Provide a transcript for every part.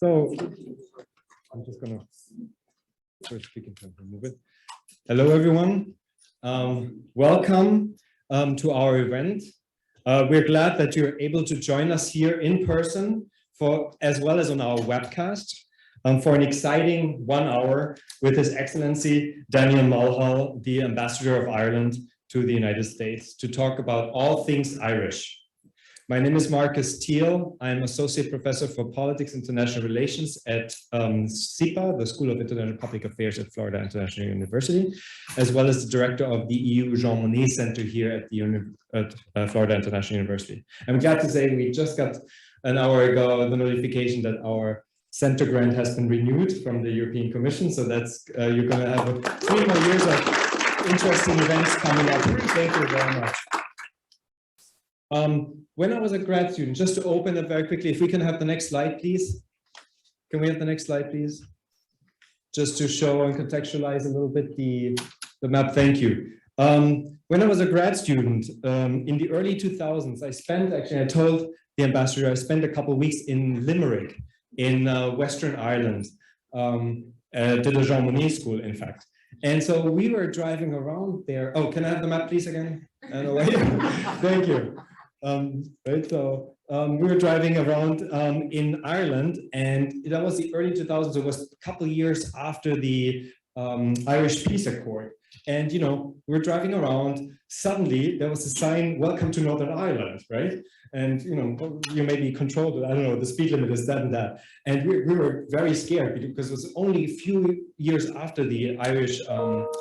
So I'm just gonna first speaking to remove it. Hello, everyone. Welcome to our event. We're glad that you're able to join us here in person, as well as on our webcast, for an exciting 1 hour with His Excellency Daniel Mulhall, the Ambassador of Ireland to the United States, to talk about all things Irish. My name is Markus Thiel. I'm Associate Professor for Politics and International Relations at SIPA, the School of International Public Affairs at Florida International University, as well as the Director of the EU Jean Monnet Center here at Florida International University. I'm glad to say we just got an hour ago the notification that our center grant has been renewed from the European Commission. So that's you're going to have 3 more years of interesting events coming up. Thank you very much. When I was a grad student, just to open it very quickly, if we can have the next slide, please. Can we have the next slide, please? Just to show and contextualize a little bit the map. Thank you. When I was a grad student in the early 2000s, I told the ambassador, I spent a couple of weeks in Limerick in Western Ireland, to the Jean Monnet School, in fact. And so we were driving around there. Oh, can I have the map, please, again? Thank you. Right, so we were driving around in Ireland, and that was the early 2000s. It was a couple of years after the Irish Peace Accord. And, you know, we were driving around. Suddenly, there was a sign, "Welcome to Northern Ireland," right? And, you know, you may be controlled, I don't know, the speed limit is that and that. And we were very scared because it was only a few years after the Irish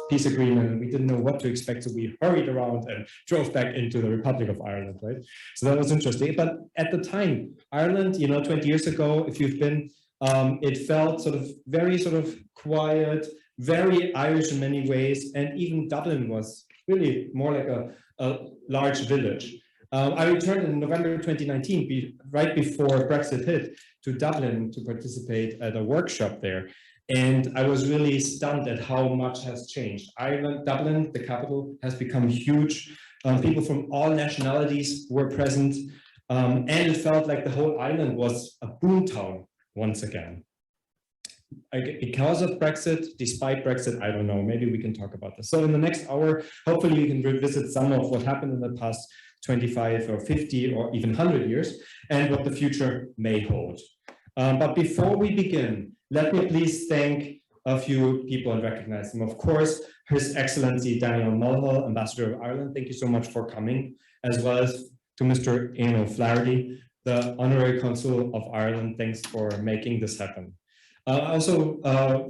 peace agreement. We didn't know what to expect, so we hurried around and drove back into the Republic of Ireland, right? So that was interesting. But at the time, Ireland, you know, 20 years ago, if you've been, it felt very quiet, very Irish in many ways, and even Dublin was really more like a large village. I returned in November 2019, right before Brexit hit, to Dublin to participate at a workshop there. And I was really stunned at how much has changed. Ireland, Dublin, the capital, has become huge. People from all nationalities were present. And it felt like the whole island was a boomtown once again. Because of Brexit, despite Brexit, I don't know, maybe we can talk about this. So in the next hour, hopefully we can revisit some of what happened in the past 25 or 50 or even 100 years and what the future may hold. But before we begin, let me please thank a few people and recognize them. Of course, His Excellency Daniel Mulhall, Ambassador of Ireland, thank you so much for coming, as well as to Mr. Ian O'Flaherty, the Honorary Consul of Ireland. Thanks for making this happen. I also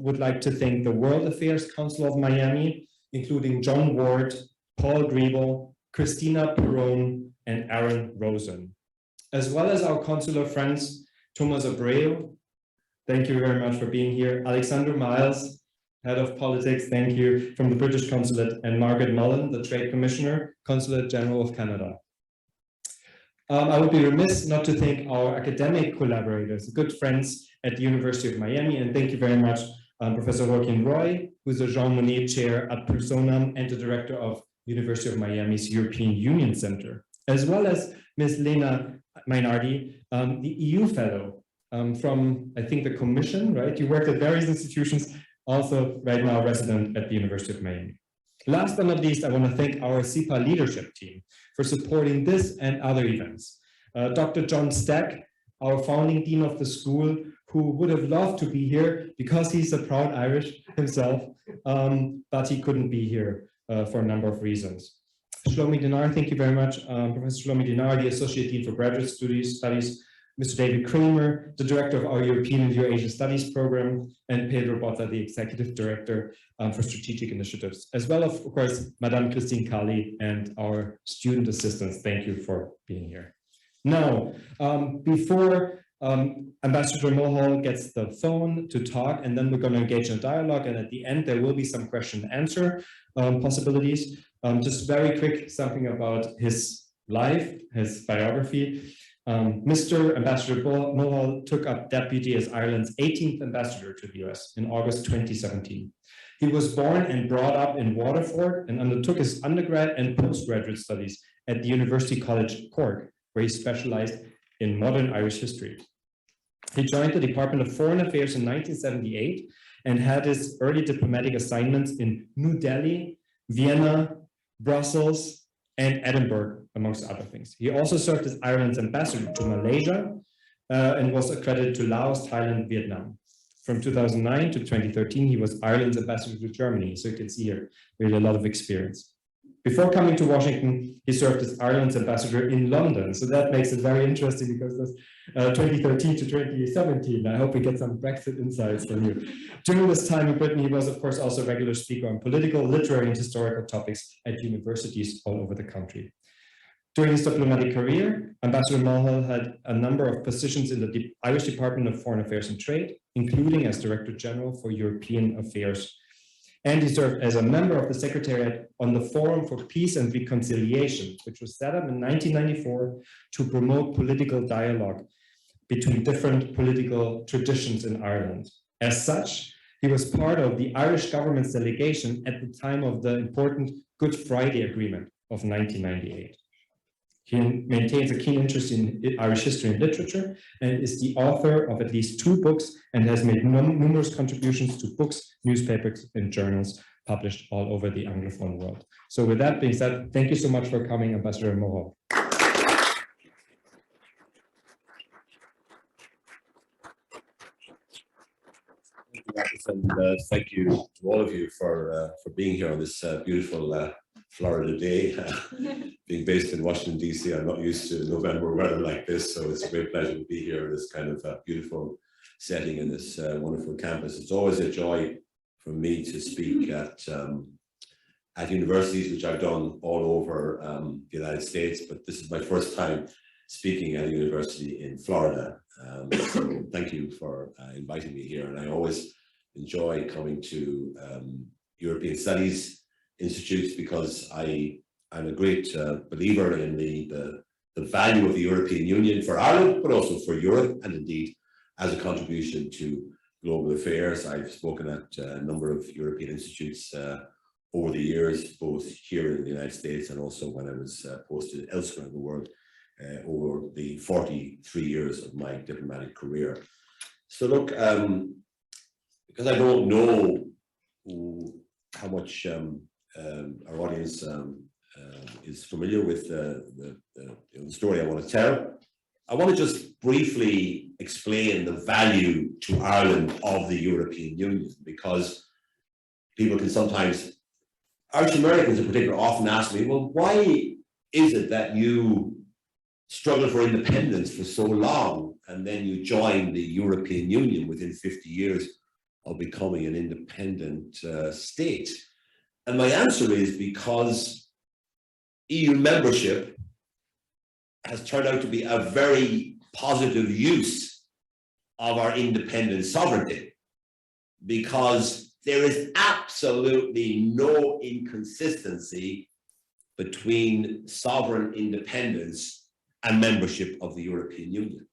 would like to thank the World Affairs Council of Miami, including John Ward, Paul Griebel, Christina Perrone, and Aaron Rosen, as well as our consular friends, Thomas Abreu, thank you very much for being here, Alexander Miles, Head of Politics, thank you, from the British Consulate, and Margaret Mullen, the Trade Commissioner, Consulate General of Canada. I would be remiss not to thank our academic collaborators, good friends at the University of Miami, and thank you very much, Professor Joaquin Roy, who's the Jean Monnet Chair at Personam and the Director of University of Miami's European Union Center, as well as Ms. Lena Mainardi, the EU Fellow from, I think, the Commission, right? You worked at various institutions, also right now resident at the University of Miami. Last but not least, I want to thank our SIPA leadership team for supporting this and other events. Dr. John Stack, our founding dean of the school, who would have loved to be here because he's a proud Irish himself, but he couldn't be here for a number of reasons. Shlomi Dinar, thank you very much. Professor Shlomi Dinar, the Associate Dean for Graduate Studies, Mr. David Kramer, the Director of our European and Euro-Asian Studies Program, and Pedro Botta, the Executive Director for Strategic Initiatives, as well as, of course, Madame Christine Kali and our student assistants. Thank you for being here. Now, before Ambassador Mulhall gets the phone to talk, and then we're going to engage in a dialogue, and at the end there will be some question and answer possibilities. Just very quick, something about his life, his biography. Mr. Ambassador Mulhall took up deputy as Ireland's 18th ambassador to the US in August 2017. He was born and brought up in Waterford and undertook his undergrad and postgraduate studies at the University College Cork, where he specialized in modern Irish history. He joined the Department of Foreign Affairs in 1978 and had his early diplomatic assignments in New Delhi, Vienna, Brussels, and Edinburgh, amongst other things. He also served as Ireland's ambassador to Malaysia and was accredited to Laos, Thailand, Vietnam. From 2009 to 2013, he was Ireland's ambassador to Germany. So you can see here really a lot of experience. Before coming to Washington, he served as Ireland's ambassador in London. So that makes it very interesting because that's 2013 to 2017. I hope we get some Brexit insights from you. During this time in Britain, he was, of course, also a regular speaker on political, literary, and historical topics at universities all over the country. During his diplomatic career, Ambassador Mulhall had a number of positions in the Irish Department of Foreign Affairs and Trade, including as Director General for European Affairs. And he served as a member of the Secretariat on the Forum for Peace and Reconciliation, which was set up in 1994 to promote political dialogue between different political traditions in Ireland. As such, he was part of the Irish government's delegation at the time of the important Good Friday Agreement of 1998. He maintains a keen interest in Irish history and literature and is the author of at least 2 books and has made numerous contributions to books, newspapers, and journals published all over the Anglophone world. So with that being said, thank you so much for coming, Ambassador Mulhall. Thank you, Markus, and thank you to all of you for being here on this beautiful Florida day. Being based in Washington, D.C., I'm not used to November weather like this, so it's a great pleasure to be here in this kind of beautiful setting in this wonderful campus. It's always a joy for me to speak at universities, which I've done all over the United States, but this is my first time speaking at a university in Florida. So thank you for inviting me here, and I always enjoy coming to European Studies institutes because I'm a great believer in the value of the European Union for Ireland, but also for Europe, and indeed as a contribution to global affairs. I've spoken at a number of European institutes over the years, both here in the United States and also when I was posted elsewhere in the world over the 43 years of my diplomatic career. So look, because I don't know how much our audience is familiar with the story I want to tell, I want to just briefly explain the value to Ireland of the European Union, because people can sometimes, Irish Americans in particular, often ask me, well, why is it that you struggled for independence for so long and then you joined the European Union within 50 years of becoming an independent state? And my answer is because EU membership has turned out to be a very positive use of our independent sovereignty, because there is absolutely no inconsistency between sovereign independence and membership of the European Union.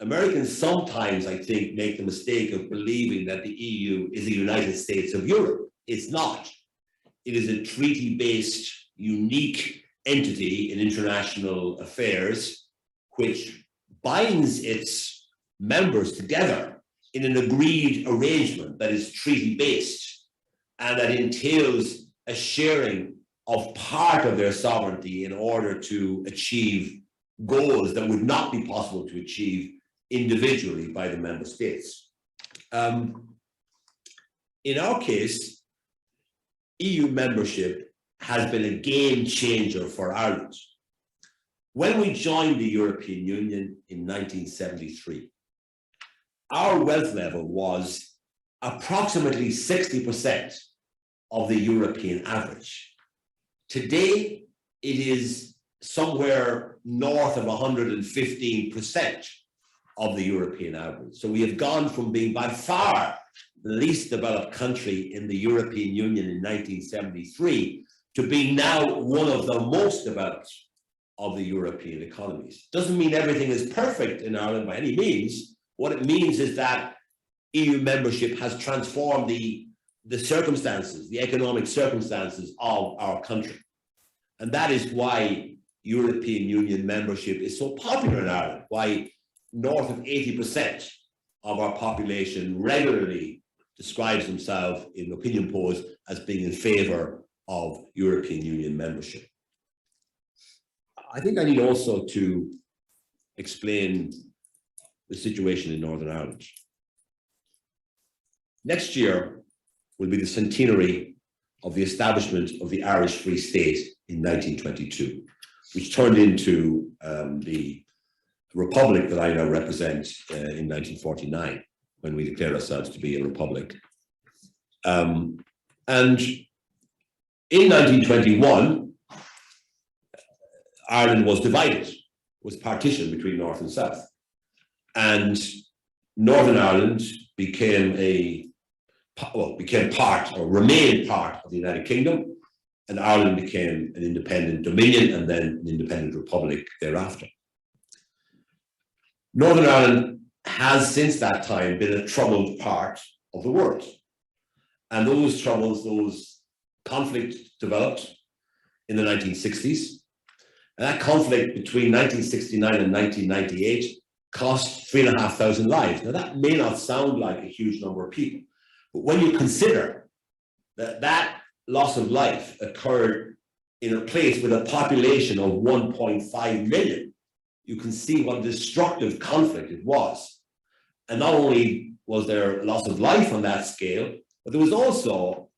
Americans sometimes, I think, make the mistake of believing that the EU is the United States of Europe. It's not. It is a treaty-based, unique entity in international affairs, which binds its members together in an agreed arrangement that is treaty-based and that entails a sharing of part of their sovereignty in order to achieve goals that would not be possible to achieve individually by the member states. In our case, EU membership has been a game changer for Ireland. When we joined the European Union in 1973, our wealth level was approximately 60% of the European average. Today, it is somewhere north of 115% of the European average. So we have gone from being by far the least developed country in the European Union in 1973 to being now one of the most developed of the European economies. Doesn't mean everything is perfect in Ireland by any means. What it means is that EU membership has transformed the circumstances, the economic circumstances of our country. And that is why European Union membership is so popular in Ireland, why north of 80% of our population regularly describes themselves in opinion polls as being in favor of European Union membership. I think I need also to explain the situation in Northern Ireland. Next year will be the centenary of the establishment of the Irish Free State in 1922, which turned into the republic that I now represent in 1949, when we declared ourselves to be a republic. And in 1921, Ireland was divided, was partitioned between North and South. And Northern Ireland became part, or remained part, of the United Kingdom, and Ireland became an independent dominion and then an independent republic thereafter. Northern Ireland has since that time been a troubled part of the world. And those troubles, those conflicts developed in the 1960s. And that conflict between 1969 and 1998 cost 3,500 lives. Now that may not sound like a huge number of people, but when you consider that that loss of life occurred in a place with a population of 1.5 million, you can see what a destructive conflict it was. And not only was there loss of life on that scale, but there was also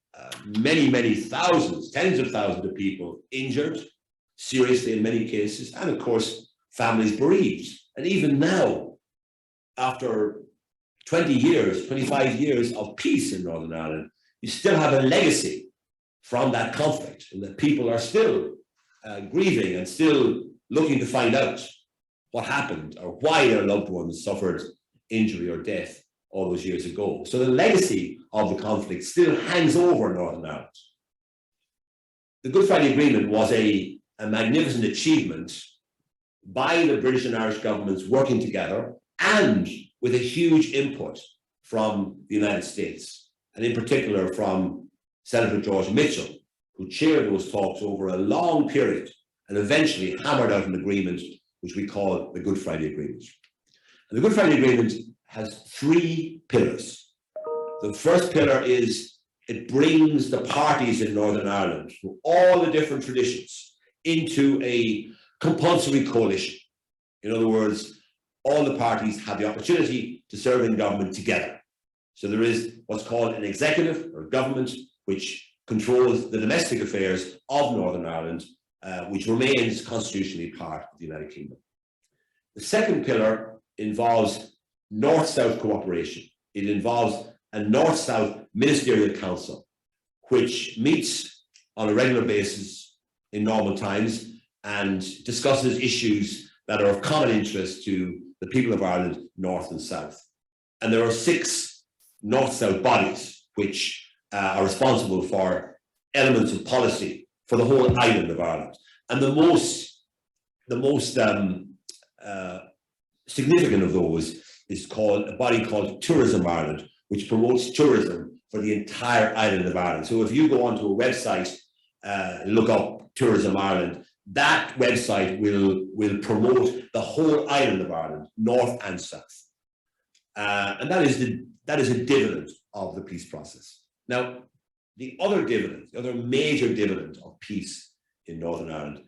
many, many thousands, tens of thousands of people injured, seriously in many cases, and of course, families bereaved. And even now, after 20 years, 25 years of peace in Northern Ireland, you still have a legacy from that conflict, and that people are still grieving and still looking to find out what happened or why their loved ones suffered injury or death all those years ago. So the legacy of the conflict still hangs over Northern Ireland. The Good Friday Agreement was a magnificent achievement by the British and Irish governments working together, and with a huge input from the United States, and in particular from Senator George Mitchell, who chaired those talks over a long period and eventually hammered out an agreement which we call the Good Friday Agreement. And the Good Friday Agreement has three pillars. The first pillar is it brings the parties in Northern Ireland, from all the different traditions, into a compulsory coalition. In other words, all the parties have the opportunity to serve in government together. So there is what's called an executive or government, which controls the domestic affairs of Northern Ireland, which remains constitutionally part of the United Kingdom. The second pillar involves North-South cooperation. It involves a North-South Ministerial Council, which meets on a regular basis in normal times and discusses issues that are of common interest to the people of Ireland, North and South. And there are 6 North-South bodies which are responsible for elements of policy for the whole island of Ireland. And the most significant of those is called a body called Tourism Ireland, which promotes tourism for the entire island of Ireland. So if you go onto a website, look up Tourism Ireland, that website will promote the whole island of Ireland, North and South. And that is a dividend of the peace process. Now, the other major dividend of peace in Northern Ireland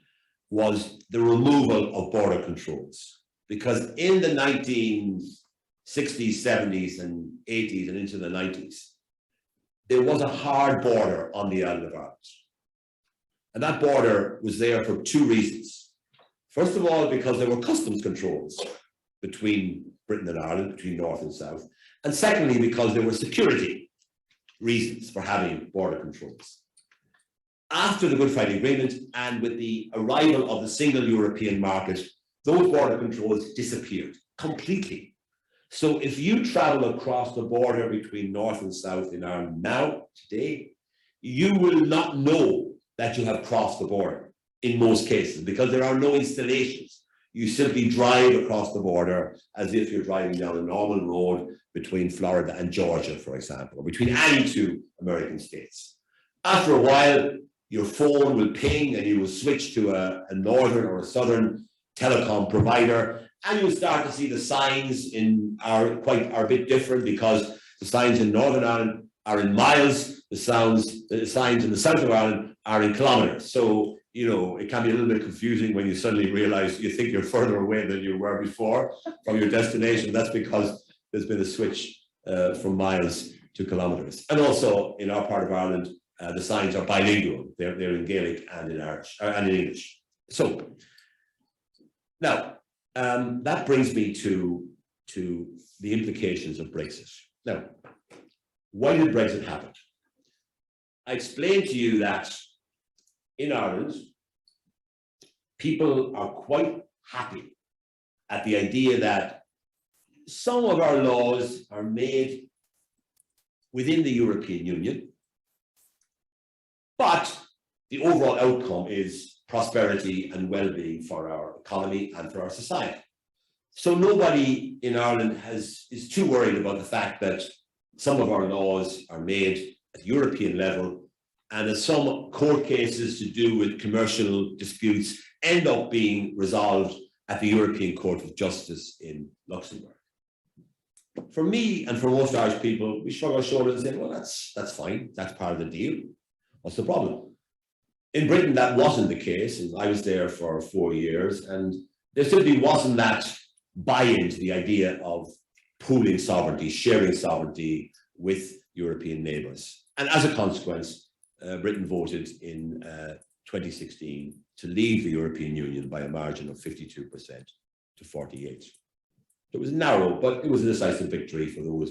was the removal of border controls. Because in the 1960s, 70s, and 80s, and into the 90s, there was a hard border on the island of Ireland. And that border was there for 2 reasons. First of all, because there were customs controls between Britain and Ireland, between North and South. And secondly, because there were security reasons for having border controls. After the Good Friday Agreement and with the arrival of the single European market, those border controls disappeared completely. So if you travel across the border between North and South in Ireland now, today, you will not know that you have crossed the border in most cases, because there are no installations. You simply drive across the border as if you're driving down a normal road between Florida and Georgia, for example, or between any 2 American states. After a while, your phone will ping and you will switch to a northern or a southern telecom provider, And you'll start to see the signs are a bit different, because the signs in Northern Ireland are in miles, the signs in the south of Ireland are in kilometres. So, you know, it can be a little bit confusing when you suddenly realise you think you're further away than you were before from your destination. That's because there's been a switch from miles to kilometres. And also in our part of Ireland, the signs are bilingual. They're in Gaelic and in Irish and in English. So now that brings me to the implications of Brexit. Now, why did Brexit happen? I explained to you that in Ireland, people are quite happy at the idea that some of our laws are made within the European Union, but the overall outcome is prosperity and well-being for our economy and for our society. So nobody in Ireland is too worried about the fact that some of our laws are made at European level, and that some court cases to do with commercial disputes end up being resolved at the European Court of Justice in Luxembourg. For me and for most Irish people, we shrug our shoulders and say, well, that's fine, that's part of the deal. What's the problem? In Britain, that wasn't the case, and I was there for 4 years, and there simply wasn't that buy-in to the idea of pooling sovereignty, sharing sovereignty with European neighbours. And as a consequence, Britain voted in 2016 to leave the European Union by a margin of 52% to 48%. It was narrow, but it was a decisive victory for those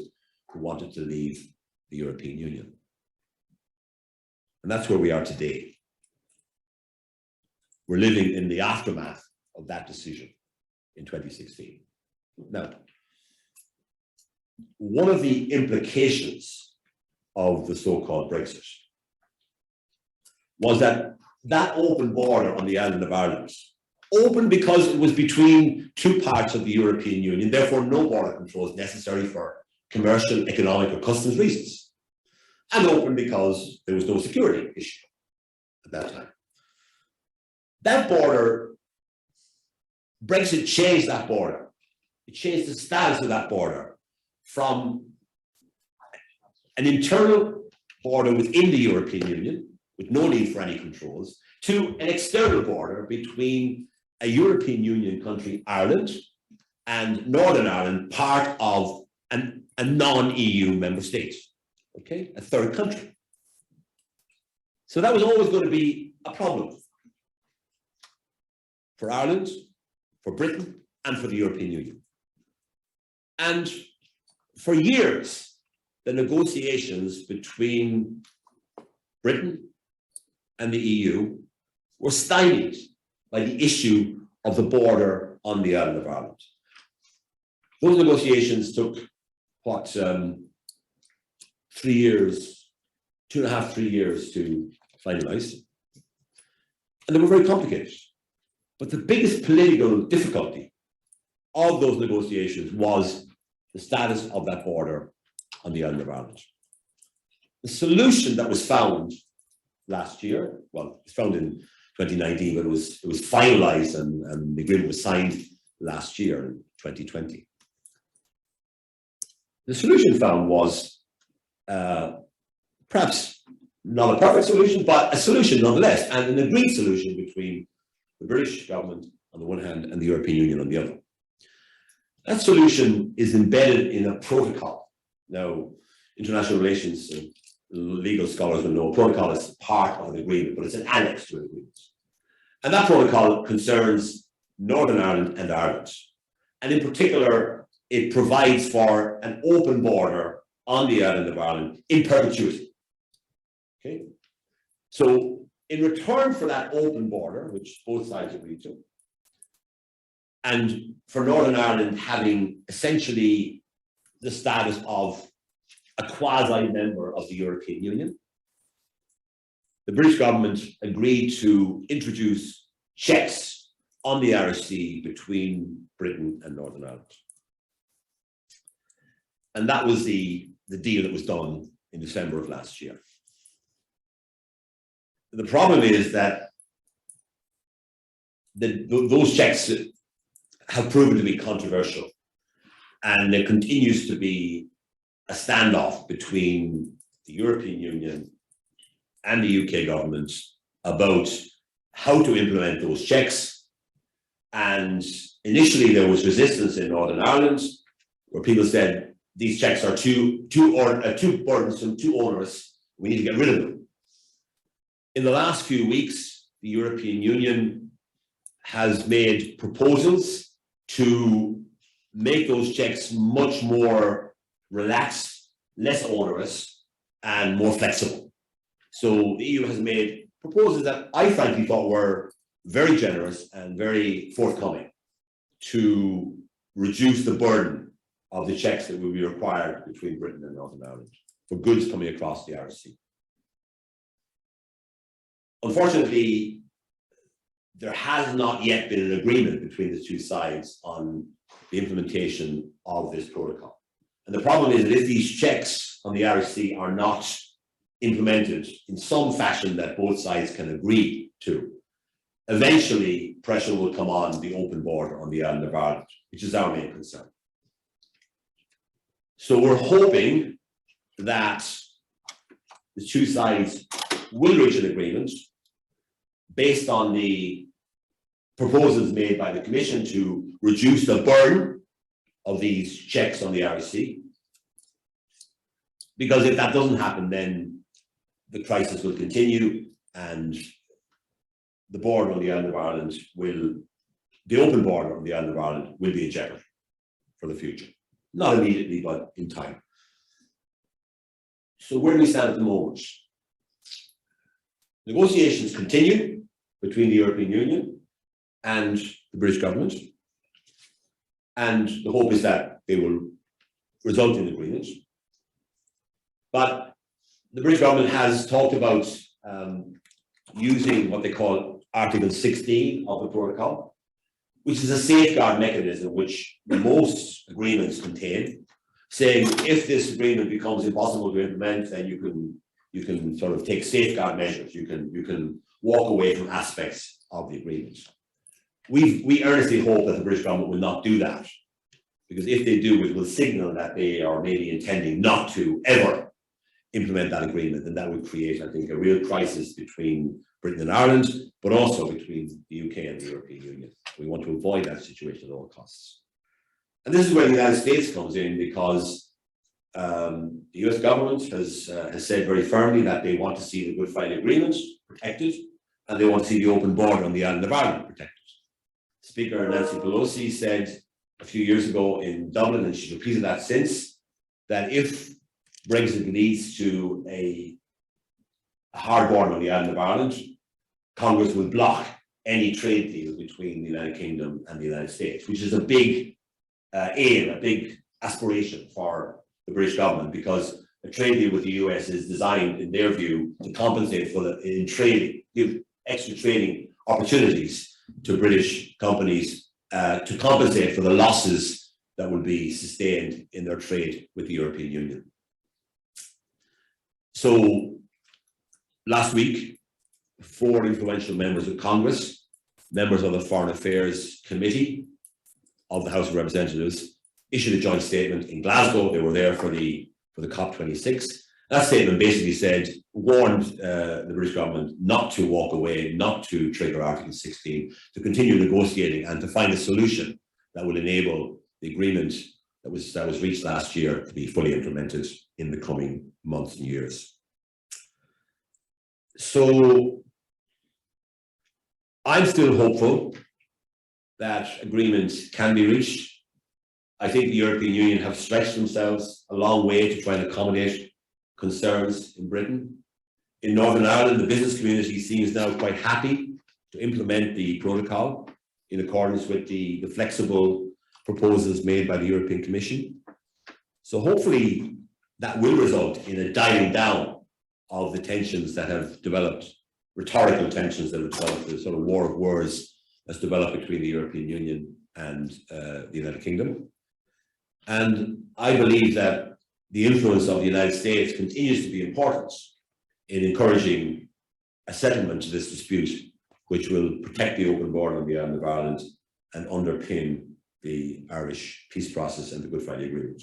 who wanted to leave the European Union. And that's where we are today. We're living in the aftermath of that decision in 2016. Now, one of the implications of the so-called Brexit was that open border on the island of Ireland, open because it was between two parts of the European Union, therefore no border controls necessary for commercial, economic or customs reasons, and open because there was no security issue at that time. That border, Brexit changed that border. It changed the status of that border from an internal border within the European Union, with no need for any controls, to an external border between a European Union country, Ireland, and Northern Ireland, part of a non-EU member state, okay, a third country. So that was always going to be a problem for Ireland, for Britain, and for the European Union. And for years, the negotiations between Britain and the EU were stymied by the issue of the border on the island of Ireland. Those negotiations took, what, 3 years, 2.5, 3 years to finalize. And they were very complicated. But the biggest political difficulty of those negotiations was the status of that border on the island of Ireland. The solution that was found last year, well, it was found in 2019, but it was finalized and the agreement was signed last year in 2020. The solution found was perhaps not a perfect solution, but a solution nonetheless, and an agreed solution between the British government on the one hand and the European Union on the other. That solution is embedded in a protocol. Now, international relations legal scholars will know a protocol is part of an agreement, but it's an annex to an agreement. And that protocol concerns Northern Ireland and Ireland. And in particular, it provides for an open border on the island of Ireland in perpetuity. Okay? So in return for that open border, which both sides agreed to, and for Northern Ireland having essentially the status of a quasi-member of the European Union, the British government agreed to introduce checks on the Irish Sea between Britain and Northern Ireland. And that was the deal that was done in December of last year. The problem is that those checks have proven to be controversial. And there continues to be a standoff between the European Union and the UK government about how to implement those checks. And initially there was resistance in Northern Ireland, where people said these checks are too burdensome, too onerous, we need to get rid of them. In the last few weeks, the European Union has made proposals to make those checks much more relaxed, less onerous, and more flexible. So the EU has made proposals that I frankly thought were very generous and very forthcoming to reduce the burden of the checks that will be required between Britain and Northern Ireland for goods coming across the Irish Sea. Unfortunately, there has not yet been an agreement between the two sides on the implementation of this protocol. And the problem is that if these checks on the Irish Sea are not implemented in some fashion that both sides can agree to, eventually pressure will come on the open border on the island of Ireland, which is our main concern. So we're hoping that the two sides will reach an agreement based on the proposals made by the Commission to reduce the burden of these checks on the Irish Sea. Because if that doesn't happen, then the crisis will continue and the border on the island of Ireland the open border on the island of Ireland will be in jeopardy for the future. Not immediately, but in time. So where do we stand at the moment? Negotiations continue between the European Union and the British government. And the hope is that they will result in agreement. But the British government has talked about using what they call Article 16 of the protocol, which is a safeguard mechanism which most agreements contain, saying if this agreement becomes impossible to implement, then you can sort of take safeguard measures. You can walk away from aspects of the agreement. We earnestly hope that the British government will not do that, because if they do, it will signal that they are maybe intending not to ever implement that agreement, and that would create, I think, a real crisis between Britain and Ireland, but also between the UK and the European Union. We want to avoid that situation at all costs. And this is where the United States comes in, because the US government has said very firmly that they want to see the Good Friday Agreement protected, and they want to see the open border on the island of Ireland protected. Speaker Nancy Pelosi said a few years ago in Dublin, and she's repeated that since, that if Brexit leads to a hard border on the island of Ireland, Congress will block any trade deal between the United Kingdom and the United States, which is a big aim, a big aspiration for the British government, because a trade deal with the US is designed, in their view, to compensate for in trading, give extra trading opportunities to British companies to compensate for the losses that will be sustained in their trade with the European Union. So last week, 4 influential members of Congress, members of the Foreign Affairs Committee of the House of Representatives, issued a joint statement in Glasgow. They were there for the COP26. That statement basically warned the British government not to walk away, not to trigger Article 16, to continue negotiating and to find a solution that will enable the agreement that was reached last year to be fully implemented in the coming months and years. So I'm still hopeful that agreement can be reached. I think the European Union have stretched themselves a long way to try and accommodate concerns in Britain. In Northern Ireland, the business community seems now quite happy to implement the protocol in accordance with the flexible proposals made by the European Commission. So hopefully that will result in a dialing down of the tensions that have developed, rhetorical tensions that have developed, the sort of war of words that's developed between the European Union and the United Kingdom. And I believe that the influence of the United States continues to be important in encouraging a settlement to this dispute, which will protect the open border on the island of Ireland and underpin the Irish peace process and the Good Friday Agreement.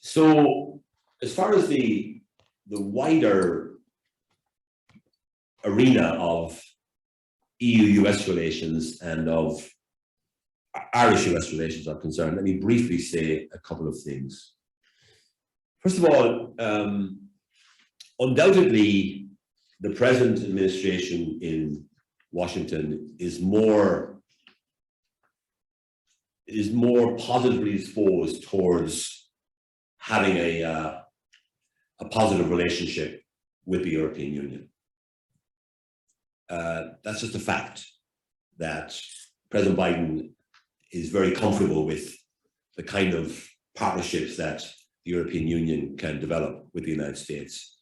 So as far as the wider arena of EU-US relations and of Irish-US relations are concerned, let me briefly say a couple of things. First of all, undoubtedly, the present administration in Washington is more positively disposed towards having a positive relationship with the European Union. That's just a fact that President Biden is very comfortable with the kind of partnerships that the European Union can develop with the United States.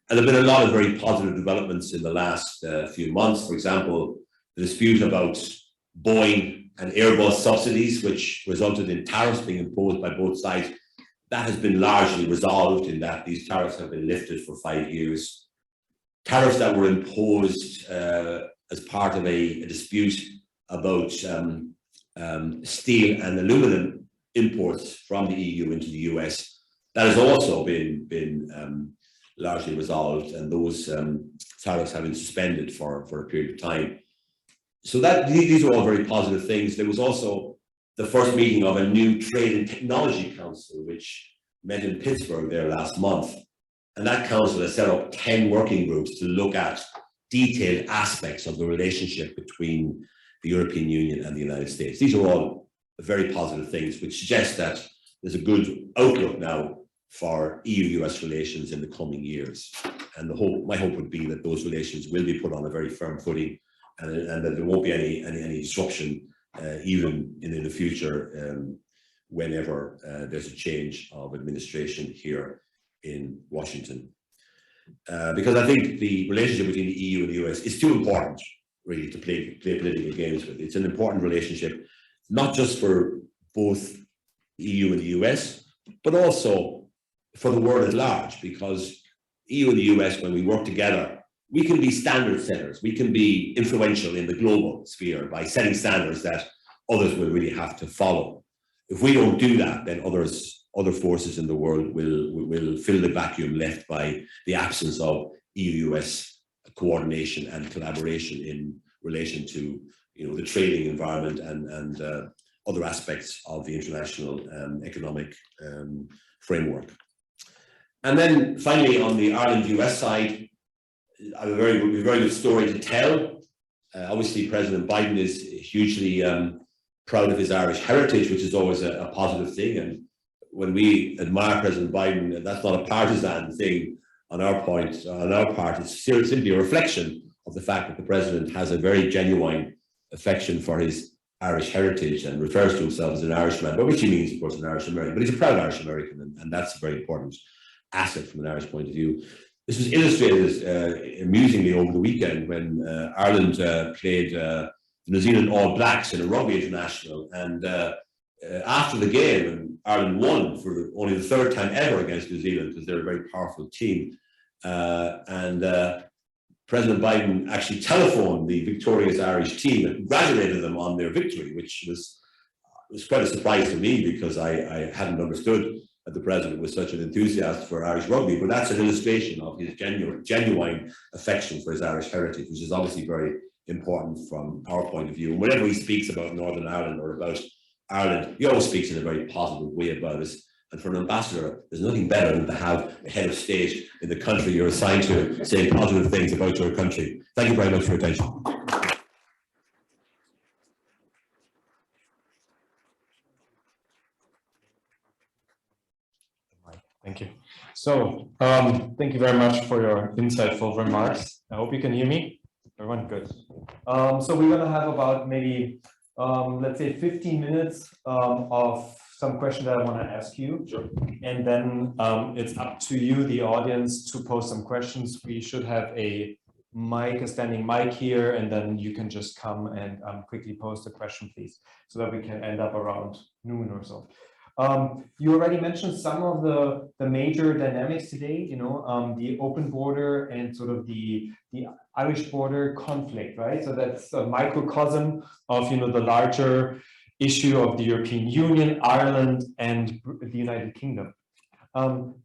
And there have been a lot of very positive developments in the last few months. For example, the dispute about Boeing and Airbus subsidies, which resulted in tariffs being imposed by both sides, that has been largely resolved in that these tariffs have been lifted for 5 years. Tariffs that were imposed as part of a dispute about steel and aluminum imports from the EU into the US, that has also been largely resolved, and those tariffs have been suspended for a period of time. So these are all very positive things. There was also the first meeting of a new Trade and Technology Council, which met in Pittsburgh there last month. And that council has set up 10 working groups to look at detailed aspects of the relationship between the European Union and the United States. These are all very positive things, which suggest that there's a good outlook now for EU-US relations in the coming years. And my hope would be that those relations will be put on a very firm footing, and that there won't be any disruption even in the future whenever there's a change of administration here in Washington. Because I think the relationship between the EU and the US is too important, really, to play political games with. It's an important relationship, not just for both the EU and the US, but also for the world at large, because EU and the US, when we work together, we can be standard setters. We can be influential in the global sphere by setting standards that others will really have to follow. If we don't do that, then other forces in the world will fill the vacuum left by the absence of EU-US coordination and collaboration in relation to, the trading environment and other aspects of the international economic framework. And then finally, on the Ireland-US side, I have a very good story to tell. Obviously, President Biden is hugely proud of his Irish heritage, which is always a positive thing. And when we admire President Biden, that's not a partisan thing on our part. It's simply a reflection of the fact that the president has a very genuine affection for his Irish heritage and refers to himself as an Irishman, by which he means, of course, an Irish American. But he's a proud Irish American, and that's a very important asset from an Irish point of view. This was illustrated amusingly over the weekend when Ireland played the New Zealand All Blacks in a rugby international, and after the game, and Ireland won for only the third time ever against New Zealand, because they're a very powerful team, President Biden actually telephoned the victorious Irish team and congratulated them on their victory, which was quite a surprise to me, because I hadn't understood that the president was such an enthusiast for Irish rugby. But that's an illustration of his genuine affection for his Irish heritage, which is obviously very important from our point of view. And whenever he speaks about Northern Ireland or about Ireland, he always speaks in a very positive way about us. And for an ambassador, there's nothing better than to have a head of state in the country you're assigned to saying positive things about your country. Thank you very much for your attention. Thank you. So, thank you very much for your insightful remarks. I hope you can hear me. Everyone good. So we're gonna have about maybe, let's say 15 minutes of some questions that I want to ask you. Sure. And then it's up to you, the audience, to pose some questions. We should have a standing mic here, and then you can just come and quickly pose the question, please, so that we can end up around noon or so. You already mentioned some of the major dynamics today, the open border and sort of the Irish border conflict, right? So that's a microcosm of, the larger issue of the European Union, Ireland, and the United Kingdom.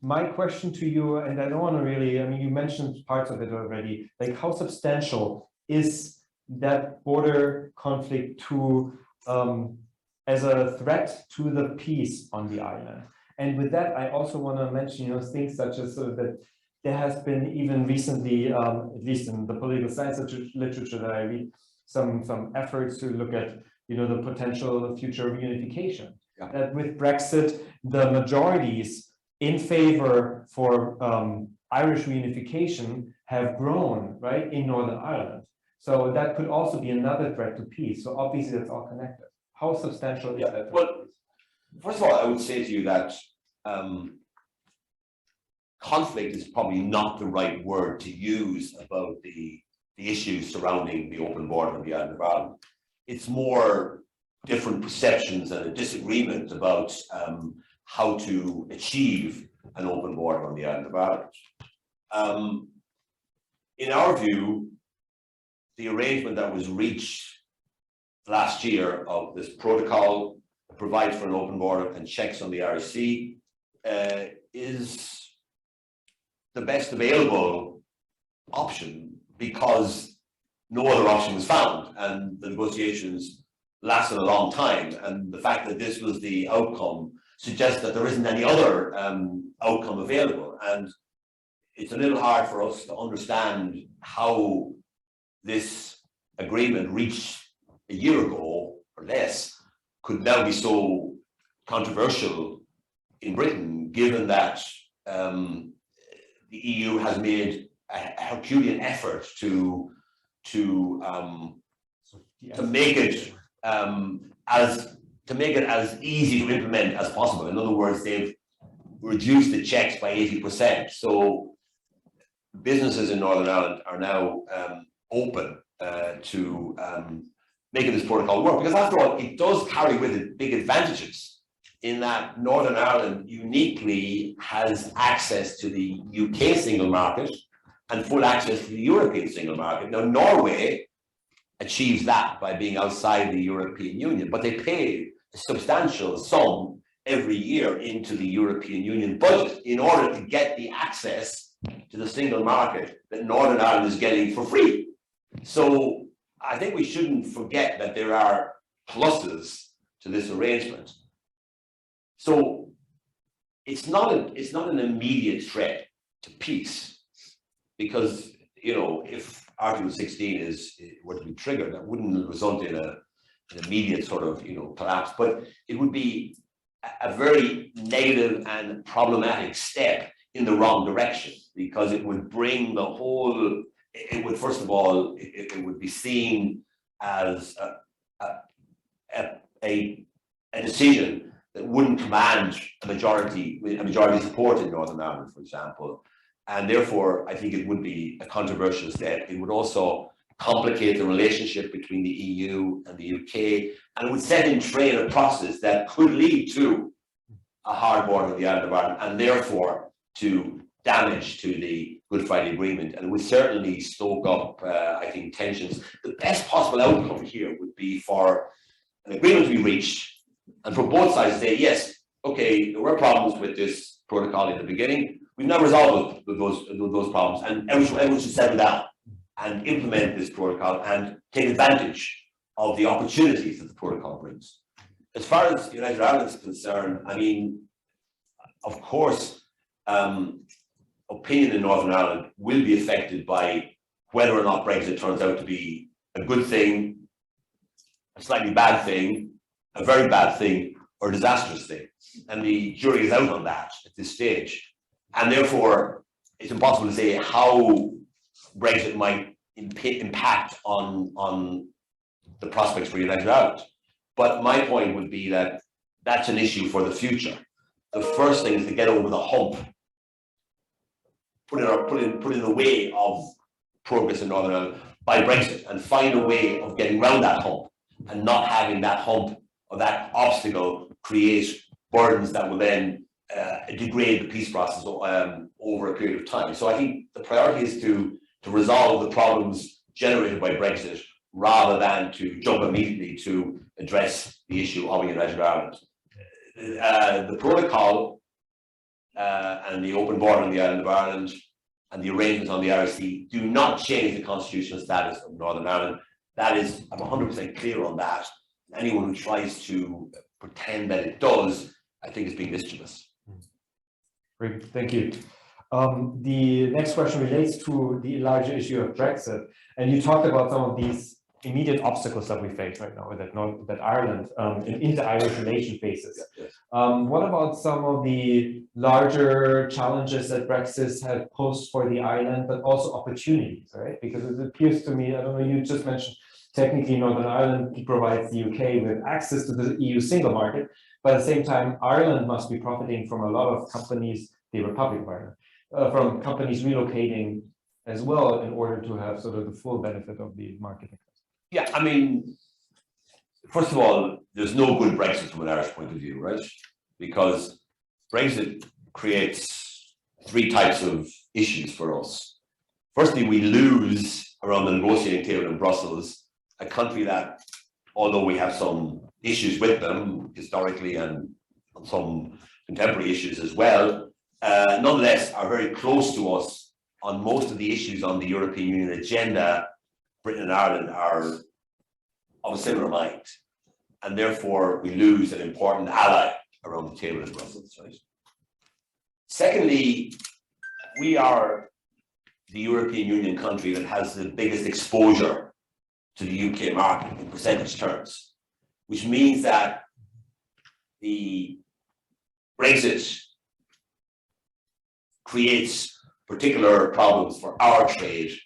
My question to you, and I don't want to really, I mean, you mentioned parts of it already, like how substantial is that border conflict to as a threat to the peace on the island? And with that, I also want to mention, you know, things such as that there has been even recently, at least in the political science literature that I read, some efforts to look at, you know, the potential future reunification. Yeah. That with Brexit, the majorities in favor for Irish reunification have grown, right, in Northern Ireland. So that could also be another threat to peace. So obviously that's all connected. How substantial is that? Well, first of all, I would say to you that conflict is probably not the right word to use about the issues surrounding the open border of the island of Ireland. It's more different perceptions and a disagreement about how to achieve an open border on the island of Ireland. In our view, the arrangement that was reached last year of this protocol that provides for an open border and checks on the Irish Sea is the best available option because no other option was found, and the negotiations lasted a long time, and the fact that this was the outcome suggests that there isn't any other outcome available. And it's a little hard for us to understand how this agreement reached a year ago or less could now be so controversial in Britain, given that the EU has made a Herculean effort to make it as easy to implement as possible. In other words, they've reduced the checks by 80%. So businesses in Northern Ireland are now open to making this protocol work, because after all, it does carry with it big advantages in that Northern Ireland uniquely has access to the UK single market and full access to the European single market. Now, Norway achieves that by being outside the European Union, but they pay a substantial sum every year into the European Union budget in order to get the access to the single market that Northern Ireland is getting for free. So I think we shouldn't forget that there are pluses to this arrangement. So it's not an immediate threat to peace, because, you know, if Article 16 were to be triggered, that wouldn't result in an immediate sort of, you know, collapse, but it would be a very negative and problematic step in the wrong direction, because it would bring the whole, it would, first of all, it would be seen as a decision that wouldn't command a majority support in Northern Ireland, for example. And therefore, I think it would be a controversial step. It would also complicate the relationship between the EU and the UK, and it would set in train a process that could lead to a hard border of the island of Ireland, and therefore to damage to the Good Friday Agreement. And it would certainly stoke up, I think, tensions. The best possible outcome here would be for an agreement to be reached, and for both sides to say, yes, okay, there were problems with this protocol in the beginning. We've now resolved those problems, and everyone should settle down and implement this protocol and take advantage of the opportunities that the protocol brings. As far as United Ireland is concerned, I mean, of course, opinion in Northern Ireland will be affected by whether or not Brexit turns out to be a good thing, a slightly bad thing, a very bad thing, or a disastrous thing. And the jury is out on that at this stage. And therefore, it's impossible to say how Brexit might impact on the prospects for United Ireland. But my point would be that that's an issue for the future. The first thing is to get over the hump, put in the way of progress in Northern Ireland by Brexit, and find a way of getting around that hump and not having that hump or that obstacle create burdens that will then degrade the peace process over a period of time. So I think the priority is to resolve the problems generated by Brexit rather than to jump immediately to address the issue of a United Ireland. The protocol and the open border on the island of Ireland and the arrangements on the Irish Sea do not change the constitutional status of Northern Ireland. That is, I'm 100% clear on that. Anyone who tries to pretend that it does, I think is being mischievous. Great, thank you. The next question relates to the larger issue of Brexit, and you talked about some of these immediate obstacles that we face right now, that Ireland in inter-Irish relation faces. Yes. What about some of the larger challenges that Brexit has posed for the island, but also opportunities, right? Because it appears to me, I don't know, you just mentioned technically Northern Ireland provides the UK with access to the EU single market, but at the same time, Ireland must be profiting from a lot of companies, the Republic of Ireland, from companies relocating as well in order to have sort of the full benefit of the market. Yeah, I mean, first of all, there's no good Brexit from an Irish point of view, right? Because Brexit creates three types of issues for us. Firstly, we lose around the negotiating table in Brussels, a country that, although we have some issues with them historically and some contemporary issues as well, nonetheless are very close to us on most of the issues on the European Union agenda. Britain and Ireland are of a similar mind, and therefore we lose an important ally around the table in Brussels, right? Secondly, we are the European Union country that has the biggest exposure to the UK market in percentage terms, which means that the Brexit creates particular problems for our trade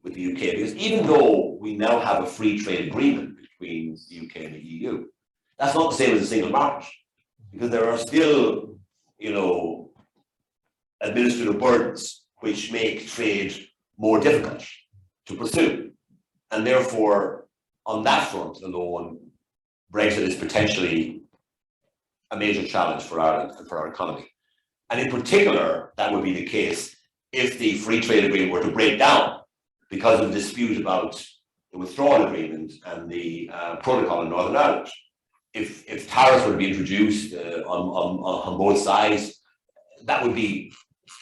with the UK, because even though we now have a free trade agreement between the UK and the EU, that's not the same as a single market, because there are still, administrative burdens which make trade more difficult to pursue. And therefore, on that front alone, Brexit is potentially a major challenge for Ireland and for our economy. And in particular, that would be the case if the free trade agreement were to break down because of a dispute about the withdrawal agreement and the protocol in Northern Ireland. If tariffs were to be introduced on both sides, that would be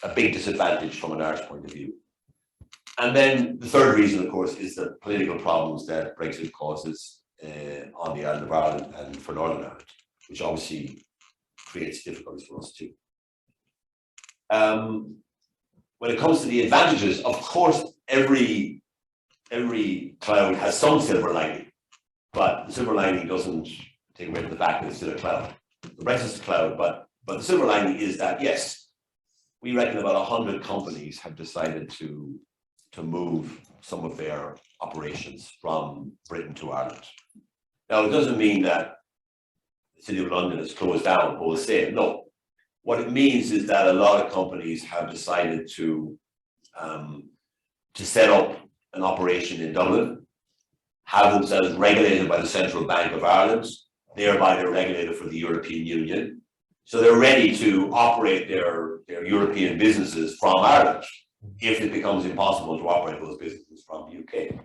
a big disadvantage from an Irish point of view. And then the third reason, of course, is the political problems that Brexit causes on the island of Ireland and for Northern Ireland, which obviously creates difficulties for us too. When it comes to the advantages, of course, every cloud has some silver lining, but the silver lining doesn't take away from the fact that it's still a cloud. The Brexit's a cloud, but the silver lining is that, yes, we reckon about 100 companies have decided to move some of their operations from Britain to Ireland. Now, it doesn't mean that the City of London is closed down wholesale. No. What it means is that a lot of companies have decided to set up an operation in Dublin, have themselves regulated by the Central Bank of Ireland, thereby they're regulated for the European Union. So they're ready to operate their European businesses from Ireland if it becomes impossible to operate those businesses from the UK.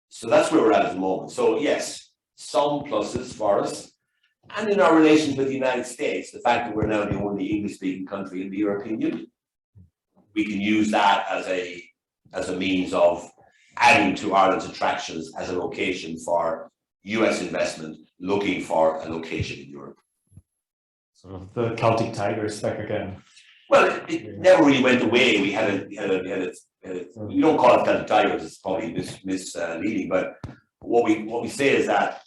So that's where we're at the moment. So yes, some pluses for us. And in our relations with the United States, the fact that we're now the only English-speaking country in the European Union, we can use that as a means of adding to Ireland's attractions as a location for US investment, looking for a location in Europe. Sort of the Celtic tiger is back again. Well, it never really went away. We had we don't call it Celtic tigers, it's probably misleading, but what we say is that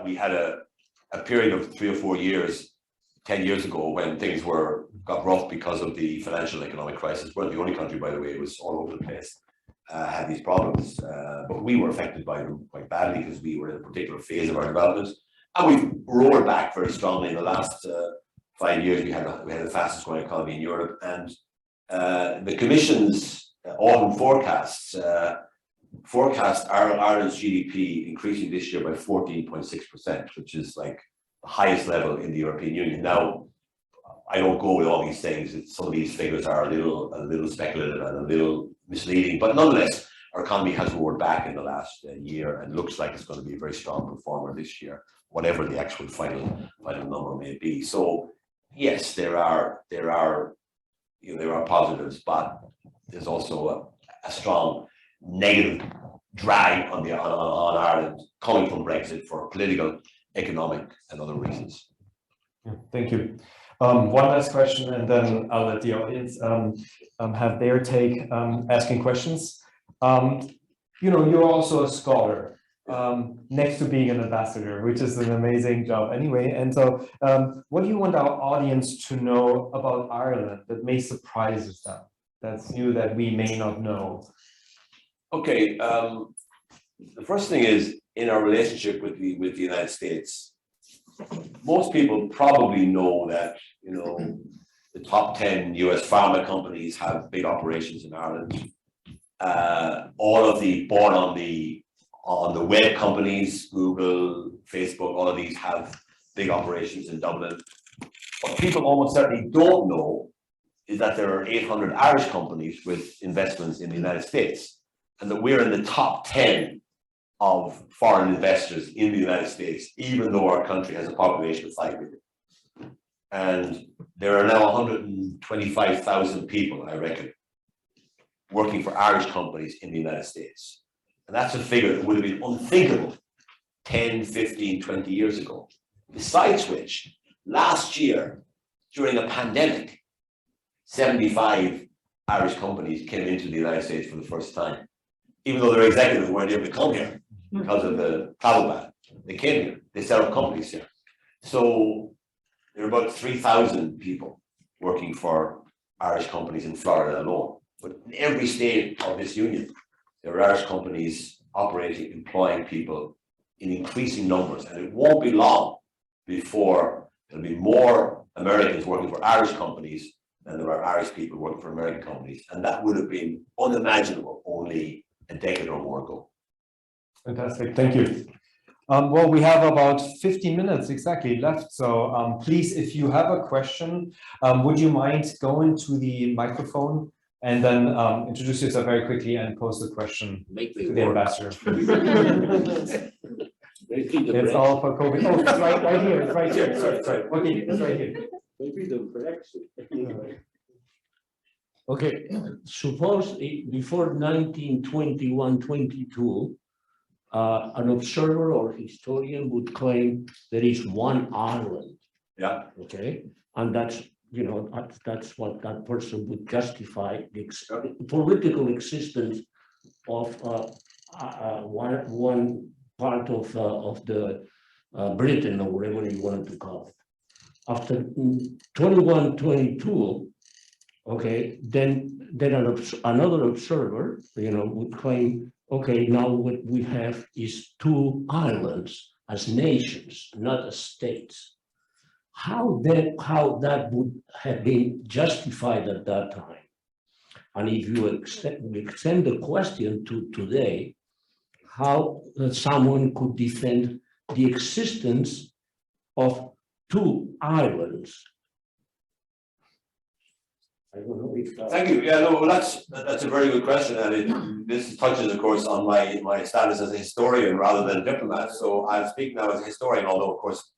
we had a period of 3 or 4 years, 10 years ago, when things got rough because of the financial economic crisis. We're the only country, by the way, it was all over the place, had these problems. But we were affected by them quite badly because we were in a particular phase of our development. And we've roared back very strongly in the last 5 years. We had the fastest growing economy in Europe. And the Commission's autumn forecasts forecast Ireland's GDP increasing this year by 14.6%, which is like the highest level in the European Union. Now, I don't go with all these things. Some of these figures are a little speculative and a little misleading, but nonetheless, our economy has roared back in the last year and looks like it's going to be a very strong performer this year, whatever the actual final number may be. So yes, there are positives, but there's also a strong negative drag on Ireland coming from Brexit for political, economic, and other reasons. Yeah, thank you. One last question, and then I'll let the audience have their take asking questions. You're also a scholar next to being an ambassador, which is an amazing job anyway. And so what do you want our audience to know about Ireland that may surprise them? That's new that we may not know. Okay, the first thing is in our relationship with the United States. Most people probably know that the top 10 US pharma companies have big operations in Ireland. All of the born on the web companies, Google, Facebook, all of these have big operations in Dublin. What people almost certainly don't know is that there are 800 Irish companies with investments in the United States, and that we're in the top 10 of foreign investors in the United States, even though our country has a population of 5 million. And there are now 125,000 people, I reckon, working for Irish companies in the United States. And that's a figure that would have been unthinkable 10, 15, 20 years ago. Besides which, last year, during a pandemic, 75 Irish companies came into the United States for the first time. Even though their executives weren't able to come here because of the travel ban. They came here, they set up companies here. So there are about 3,000 people working for Irish companies in Florida alone. But in every state of this union, there are Irish companies operating, employing people in increasing numbers. And it won't be long before there'll be more Americans working for Irish companies than there are Irish people working for American companies. And that would have been unimaginable only a decade or more ago. Fantastic, thank you. Well, we have about 15 minutes exactly left. So please, if you have a question, would you mind going to the microphone and then introduce yourself very quickly and pose the question to the ambassador. It's all for COVID. Oh, it's right here. It's right here. Sorry. Okay, it's right here. Maybe the Brexit. Okay, suppose before 1921-22, an observer or historian would claim there is one Ireland. Yeah. Okay, and that's that's what that person would justify the political existence of one part of the Britain, or whatever you wanted to call it. After 21-22, okay, then another observer, would claim, okay, now what we have is two islands as nations, not as states. How that would have been justified at that time, and if you extend the question to today, how someone could defend the existence of two islands. I don't know if Thank you. Yeah, no, well, that's a very good question, and this touches, of course, on my status as a historian rather than a diplomat. So I'll speak now as a historian, although, of course,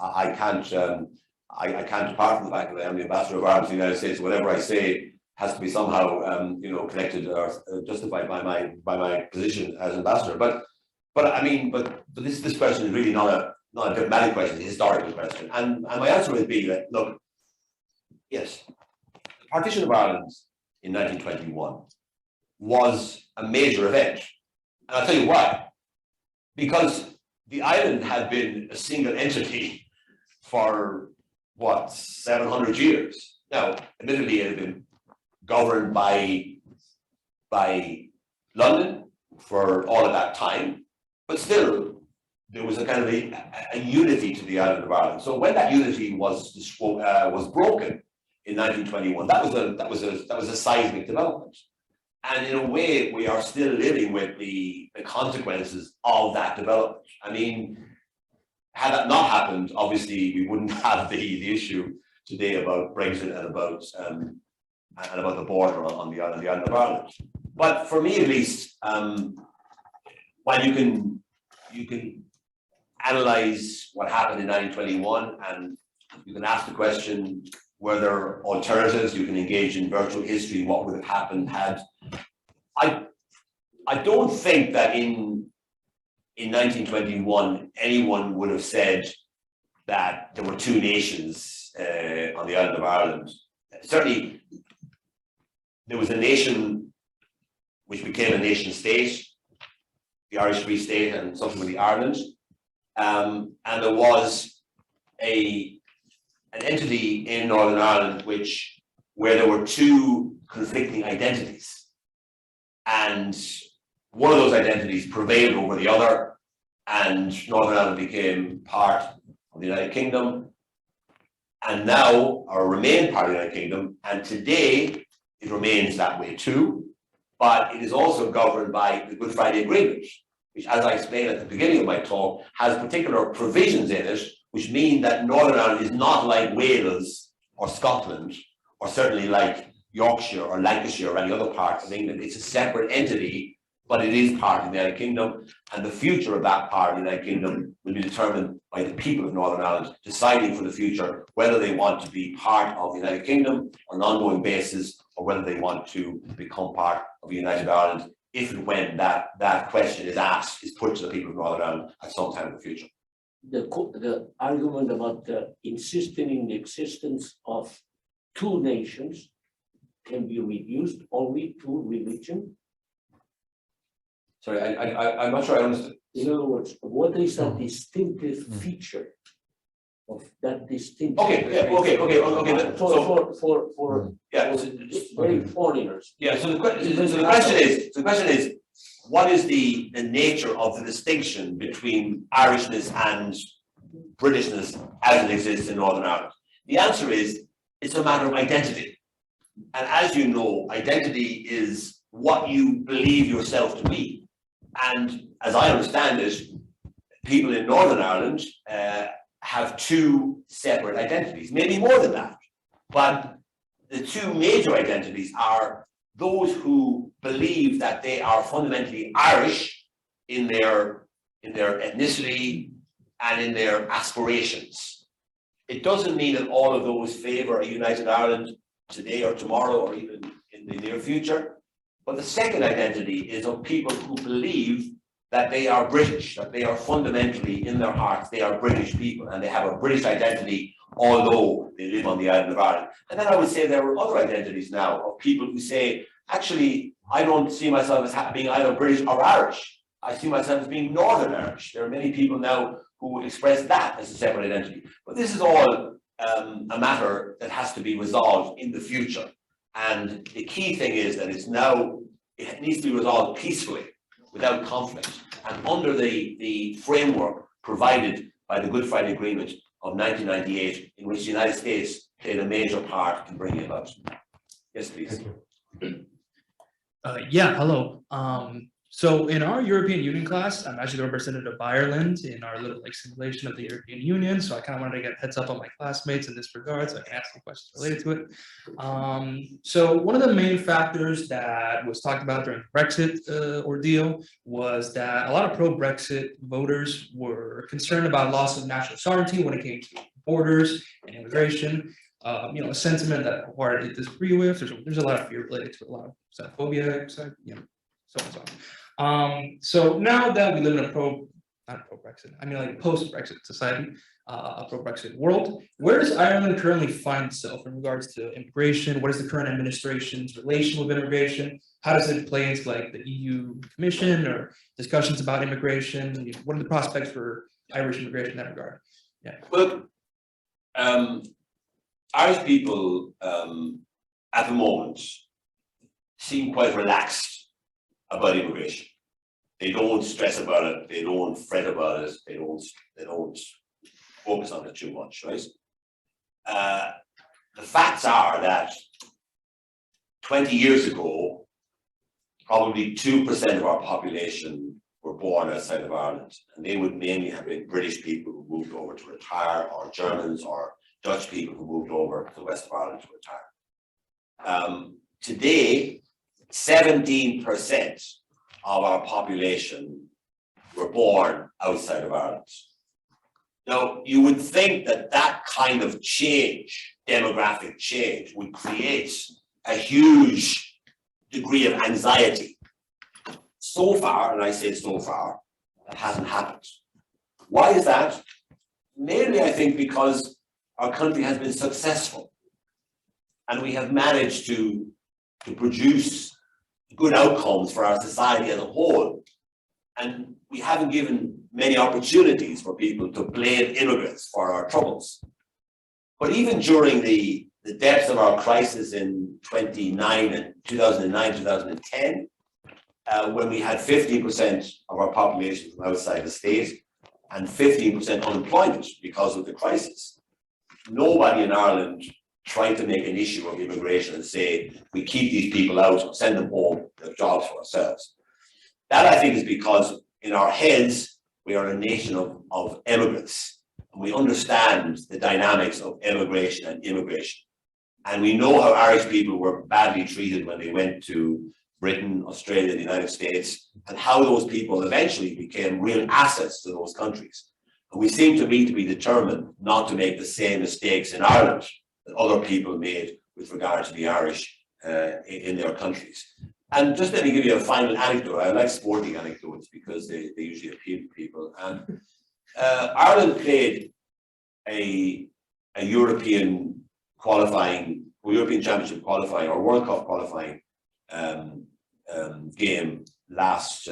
I can't depart from the fact that I am the ambassador of Ireland to the United States. Whatever I say has to be somehow, connected or justified by my position as ambassador. But this question is really not a diplomatic question; it's a historical question. And my answer would be that, look, yes, the partition of Ireland in 1921 was a major event, and I'll tell you why. Because the island had been a single entity for, 700 years. Now, admittedly, it had been governed by London for all of that time, but still, there was a kind of a unity to the island of Ireland. So when that unity was broken in 1921, that was a seismic development. And in a way, we are still living with the consequences of that development. I mean, had that not happened, obviously we wouldn't have the issue today about Brexit and about the border on the island of Ireland. But for me, at least, while you can analyze what happened in 1921, and you can ask the question, were there alternatives? You can engage in virtual history, what would have happened had. I don't think that in 1921 anyone would have said that there were two nations on the island of Ireland. Certainly, there was a nation which became a nation state, the Irish Free State, and subsequently Ireland. And there was an entity in Northern Ireland where there were two conflicting identities, and one of those identities prevailed over the other, and Northern Ireland became part of the United Kingdom, and now, or remained part of the United Kingdom, and today it remains that way too, but it is also governed by the Good Friday Agreement, which, as I explained at the beginning of my talk, has particular provisions in it which mean that Northern Ireland is not like Wales or Scotland, or certainly like Yorkshire or Lancashire or any other part of England. It's a separate entity, but it is part of the United Kingdom, and the future of that part of the United Kingdom will be determined by the people of Northern Ireland deciding for the future whether they want to be part of the United Kingdom on an ongoing basis, or whether they want to become part of United Ireland if and when that question is put to the people of Northern Ireland at some time in the future. The argument about insisting in the existence of two nations can be reduced only to religion. Sorry, I'm not sure I understood. In other words, what is a distinctive feature of that distinctive? Okay. For very foreigners. Yeah. So the question is, what is the nature of the distinction between Irishness and Britishness as it exists in Northern Ireland? The answer is, it's a matter of identity. And as you know, identity is what you believe yourself to be. And as I understand it, people in Northern Ireland have two separate identities, maybe more than that. But the two major identities are those who believe that they are fundamentally Irish in their ethnicity and in their aspirations. It doesn't mean that all of those favor a united Ireland today or tomorrow or even in the near future. But the second identity is of people who believe that they are British, that they are fundamentally, in their hearts, they are British people, and they have a British identity, although they live on the island of Ireland. And then I would say there are other identities now of people who say, actually, I don't see myself as being either British or Irish. I see myself as being Northern Irish. There are many people now who express that as a separate identity. But this is all a matter that has to be resolved in the future. And the key thing is that it needs to be resolved peacefully, without conflict, and under the framework provided by the Good Friday Agreement of 1998, in which the United States played a major part in bringing it about. Yes, please. Yeah, hello. So in our European Union class, I'm actually the representative of Ireland in our little simulation of the European Union. So I kind of wanted to get heads up on my classmates in this regard, so I can ask some questions related to it. So one of the main factors that was talked about during the Brexit ordeal was that a lot of pro-Brexit voters were concerned about loss of national sovereignty when it came to borders and immigration. A sentiment that I wholeheartedly disagree with. There's a lot of fear related to it, a lot of xenophobia, so on and so on. So now that we live in a post-Brexit society, a pro-Brexit world, where does Ireland currently find itself in regards to immigration? What is the current administration's relation with immigration? How does it play into like the EU Commission or discussions about immigration? What are the prospects for Irish immigration in that regard? Yeah. Well, Irish people at the moment seem quite relaxed about immigration. They don't stress about it. They don't fret about it. They don't focus on it too much, right? The facts are that 20 years ago, probably 2% of our population were born outside of Ireland, and they would mainly have been British people who moved over to retire, or Germans or Dutch people who moved over to the west of Ireland to retire. Today, 17% of our population were born outside of Ireland. Now, you would think that that kind of change, demographic change, would create a huge degree of anxiety. So far, and I say so far, that hasn't happened. Why is that? Mainly, I think, because our country has been successful and we have managed to produce good outcomes for our society as a whole. And we haven't given many opportunities for people to blame immigrants for our troubles. But even during the depths of our crisis in 2009, 2010, when we had 15% of our population from outside the state and 15% unemployment because of the crisis, nobody in Ireland tried to make an issue of immigration and say, we keep these people out, send them home, have jobs for ourselves. That, I think, is because in our heads, we are a nation of immigrants, and we understand the dynamics of immigration and immigration. And we know how Irish people were badly treated when they went to Britain, Australia, the United States, and how those people eventually became real assets to those countries. And we seem to me to be determined not to make the same mistakes in Ireland that other people made with regard to the Irish in their countries. And just let me give you a final anecdote. I like sporting anecdotes because they usually appeal to people. And Ireland played a European qualifying, or European Championship qualifying, or World Cup qualifying game last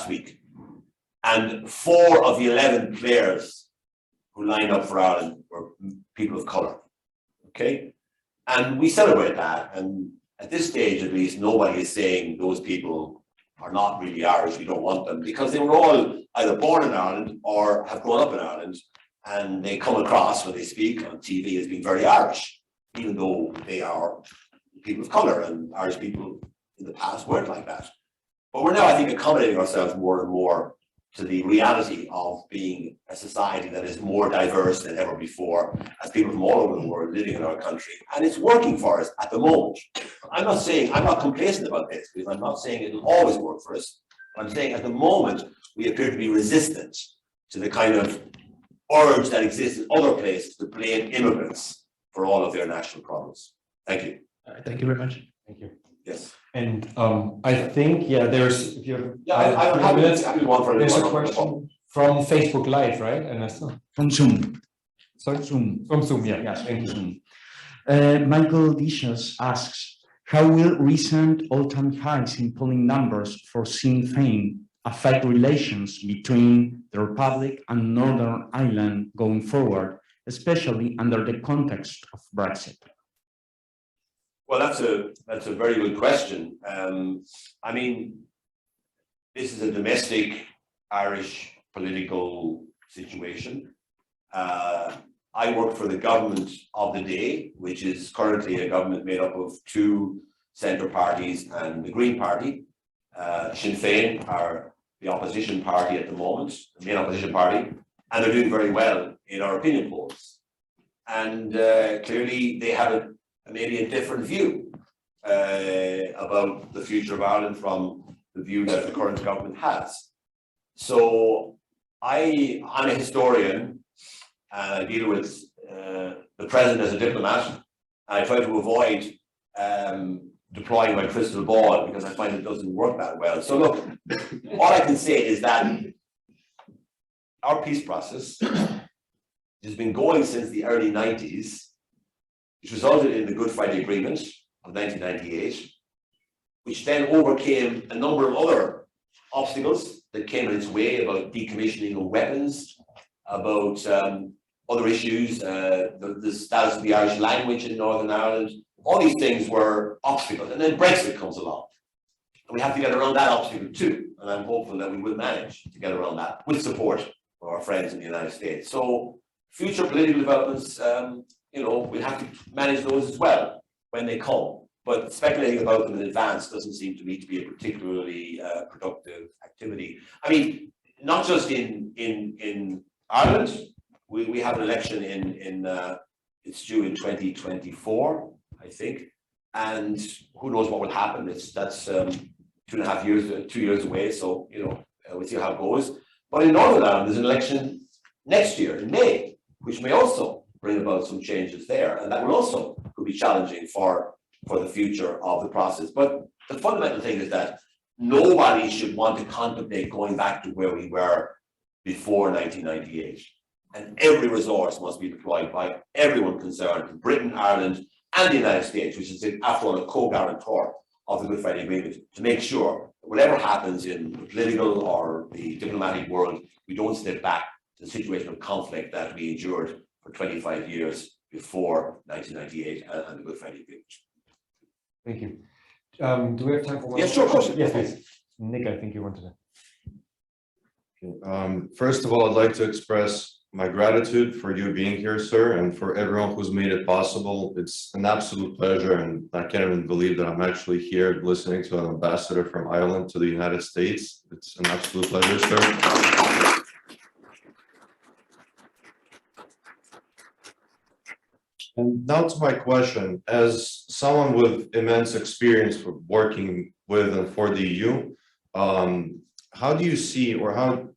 week. And 4 of the 11 players who lined up for Ireland were people of colour. Okay? And we celebrate that. And at this stage, at least, nobody is saying those people are not really Irish, we don't want them, because they were all either born in Ireland or have grown up in Ireland, and they come across when they speak on TV as being very Irish, even though they are people of colour, and Irish people in the past weren't like that. But we're now, I think, accommodating ourselves more and more to the reality of being a society that is more diverse than ever before, as people from all over the world living in our country. And it's working for us at the moment. I'm not complacent about this, because I'm not saying it will always work for us. I'm saying at the moment, we appear to be resistant to the kind of urge that exists in other places to blame immigrants for all of their national problems. Thank you. All right, thank you very much. Thank you. Yes. And I think, yeah, there's, if you Yeah, I have minutes, one for there's a everyone. question from Facebook Live, right? And From Zoom. sorry, Zoom. from Zoom, yeah. Yes, Thank you. Zoom. Michael Dishas asks, how will recent all-time highs in polling numbers for Sinn Féin affect relations between the Republic and Northern Ireland going forward, especially under the context of Brexit? Well, that's a very good question. I mean, this is a domestic Irish political situation. I work for the government of the day, which is currently a government made up of 2 centre parties and the Green Party. Sinn Féin are the opposition party at the moment, the main opposition party, and they're doing very well in our opinion polls. And clearly they have maybe a different view about the future of Ireland from the view that the current government has. So I'm a historian, and I deal with the present as a diplomat, and I try to avoid deploying my crystal ball because I find it doesn't work that well. So look, all I can say is that our peace process has been going since the early 90s, which resulted in the Good Friday Agreement of 1998, which then overcame a number of other obstacles that came in its way about decommissioning of weapons, about other issues, the status of the Irish language in Northern Ireland. All these things were obstacles, and then Brexit comes along. And we have to get around that obstacle too, and I'm hopeful that we will manage to get around that with support from our friends in the United States. So future political developments, we'll have to manage those as well when they come. But speculating about them in advance doesn't seem to me to be a particularly productive activity. I mean, not just in Ireland. We have an election it's due in 2024, I think. and who knows what will happen. That's 2.5 years, 2 years away. So, you know, we'll see how it goes. But in Northern Ireland, there's an election next year in May, which may also bring about some changes there. And that will also could be challenging for the future of the process. But the fundamental thing is that nobody should want to contemplate going back to where we were before 1998. And every resource must be deployed by everyone concerned, Britain, Ireland, and the United States, which is, after all, a co-guarantor of the Good Friday Agreement, to make sure that whatever happens in the political or the diplomatic world, we don't slip back to the situation of conflict that we endured for 25 years before 1998 and the Good Friday Agreement. Thank you. Do we have time for one? Yes, sure, of course. Yes, please. Nick, I think you wanted to. First of all, I'd like to express my gratitude for you being here, sir, and for everyone who's made it possible. It's an absolute pleasure, and I can't even believe that I'm actually here listening to an ambassador from Ireland to the United States. It's an absolute pleasure, sir. And now to my question. As someone with immense experience for working with and for the EU, how do you see, or how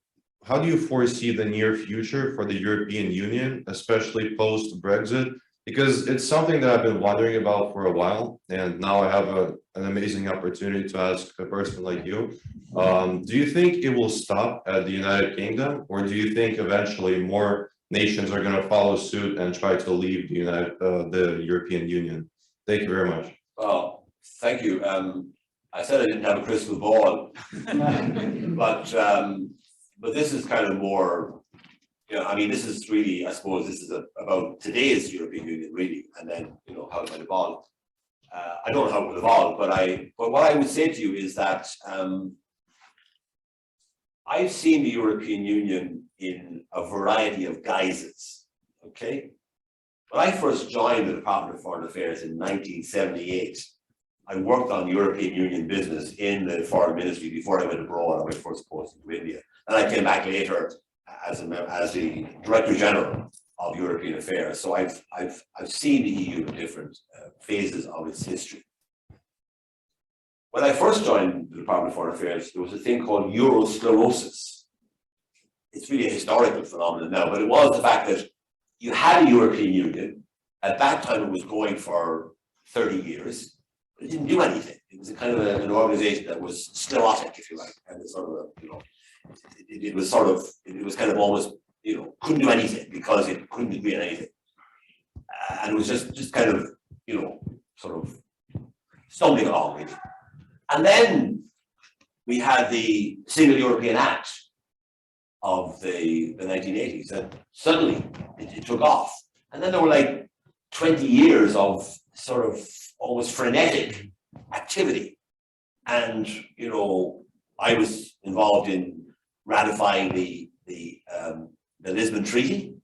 do you foresee the near future for the European Union, especially post-Brexit? Because it's something that I've been wondering about for a while, and now I have an amazing opportunity to ask a person like you. Do you think it will stop at the United Kingdom, or do you think eventually more nations are going to follow suit and try to leave the European Union? Thank you very much. Well, thank you. I said I didn't have a crystal ball, but this is kind of more, you know, I mean, this is really, I suppose this is about today's European Union, really, and then, you know, how it might evolve. I don't know how it will evolve, but what I would say to you is that I've seen the European Union in a variety of guises, okay? When I first joined the Department of Foreign Affairs in 1978, I worked on European Union business in the Foreign Ministry before I went abroad on my first post to India. And I came back later as the Director General of European Affairs. So I've seen the EU in different phases of its history. When I first joined the Department of Foreign Affairs, there was a thing called Eurosclerosis. It's really a historical phenomenon now, but it was the fact that you had a European Union. At that time, it was going for 30 years, but it didn't do anything. It was a kind of an organization that was sclerotic, if you like, and it's sort of a, you know, it was kind of almost, you know, couldn't do anything because it couldn't agree on anything, and it was just kind of, you know, sort of stumbling along, really. And then we had the Single European Act of the 1980s, and suddenly it took off. And then there were like 20 years of sort of almost frenetic activity. And, you know, I was involved in ratifying the Lisbon Treaty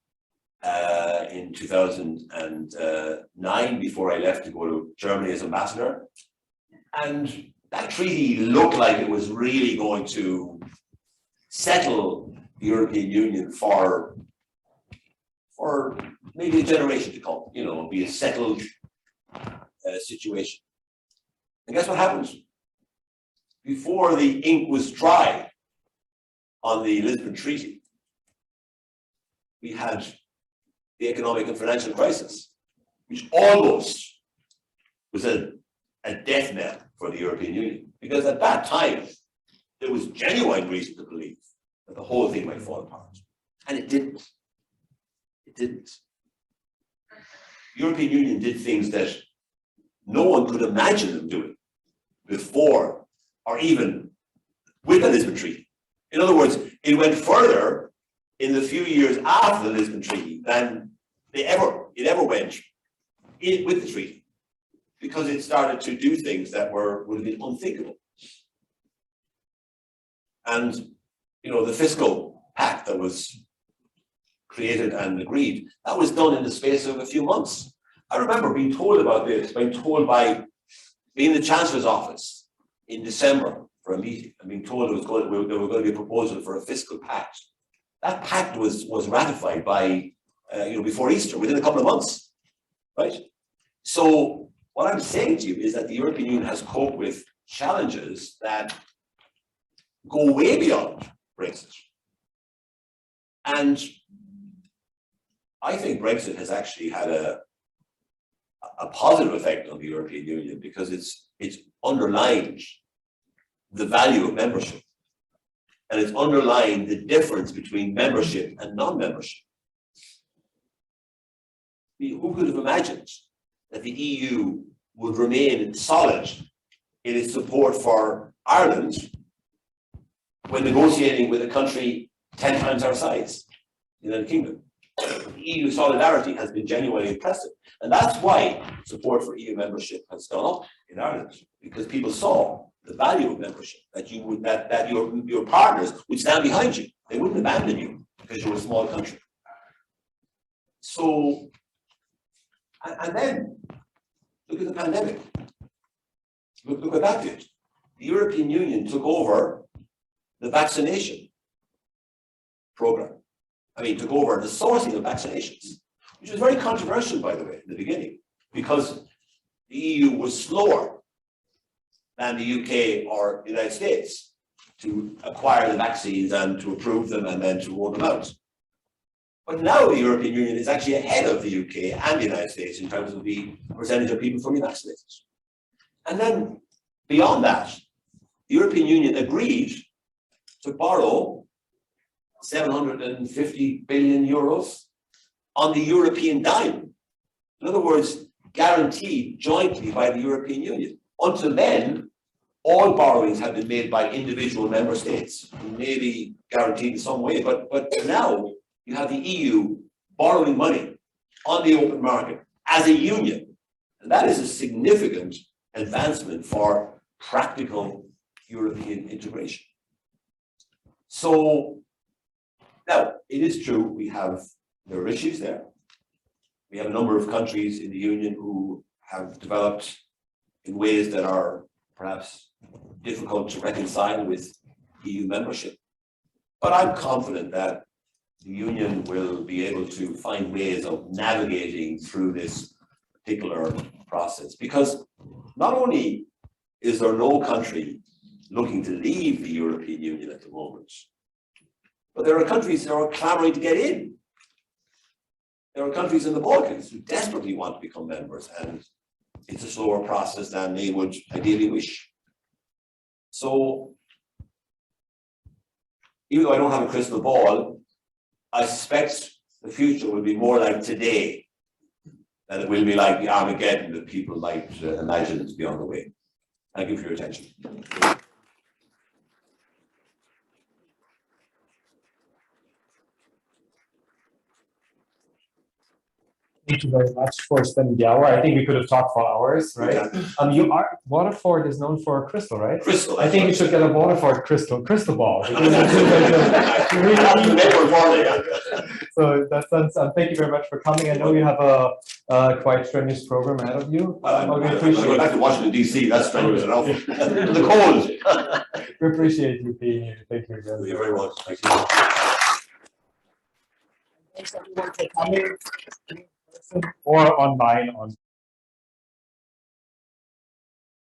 in 2009 before I left to go to Germany as ambassador. And that treaty looked like it was really going to settle the European Union for maybe a generation to come, you know, be a settled situation. And guess what happened? Before the ink was dry on the Lisbon Treaty, we had the economic and financial crisis, which almost was a death knell for the European Union. Because at that time, there was genuine reason to believe that the whole thing might fall apart. And it didn't. It didn't. The European Union did things that no one could imagine them doing before or even with the Lisbon Treaty. In other words, it went further in the few years after the Lisbon Treaty than it ever went with the treaty, because it started to do things that would have been unthinkable. And, you know, the fiscal pact that was created and agreed, that was done in the space of a few months. I remember being told about this, being told by being in the Chancellor's office in December for a meeting, and being told there was going to be a proposal for a fiscal pact. That pact was ratified by, you know, before Easter, within a couple of months, right? So What I'm saying to you is that the European Union has coped with challenges that go way beyond Brexit. And I think Brexit has actually had a positive effect on the European Union because it's underlined the value of membership. And it's underlined the difference between membership and non-membership. I mean, who could have imagined that the EU would remain solid in its support for Ireland when negotiating with a country 10 times our size, the United Kingdom? The EU solidarity has been genuinely impressive. And that's why support for EU membership has gone up in Ireland, because people saw the value of membership, that you would that your partners would stand behind you. They wouldn't abandon you because you're a small country. So, and then look at the pandemic. Look what that did. The European Union took over the vaccination program. I mean, took over the sourcing of vaccinations, which was very controversial, by the way, in the beginning, because the EU was slower than the UK or the United States to acquire the vaccines and to approve them and then to roll them out. But now the European Union is actually ahead of the UK and the United States in terms of the percentage of people fully vaccinated. And then beyond that, the European Union agreed to borrow 750 billion euros on the European dime. In other words, guaranteed jointly by the European Union. Until then, all borrowings have been made by individual member states, maybe guaranteed in some way, but now you have the EU borrowing money on the open market as a union. And that is a significant advancement for practical European integration. So now it is true there are issues there. We have a number of countries in the Union who have developed in ways that are perhaps difficult to reconcile with EU membership. But I'm confident that the Union will be able to find ways of navigating through this particular process, because not only is there no country looking to leave the European Union at the moment, but there are countries that are clamoring to get in. There are countries in the Balkans who desperately want to become members, and it's a slower process than they would ideally wish. So, even though I don't have a crystal ball, I suspect the future will be more like today than it will be like the Armageddon that people might imagine to be on the way. Thank you for your attention. Thank you very much for spending the hour. I think we could have talked for hours, right? Waterford is known for crystal, right? Crystal. I think you should get a Waterford crystal ball. So that sounds. Thank you very much for coming. I know you have a quite strenuous program ahead of you. I'm going back to Washington DC. That's strenuous enough. The cold. We appreciate you being here. Thank you again. Thank you very much. Thank you. Thanks everyone for coming, or online on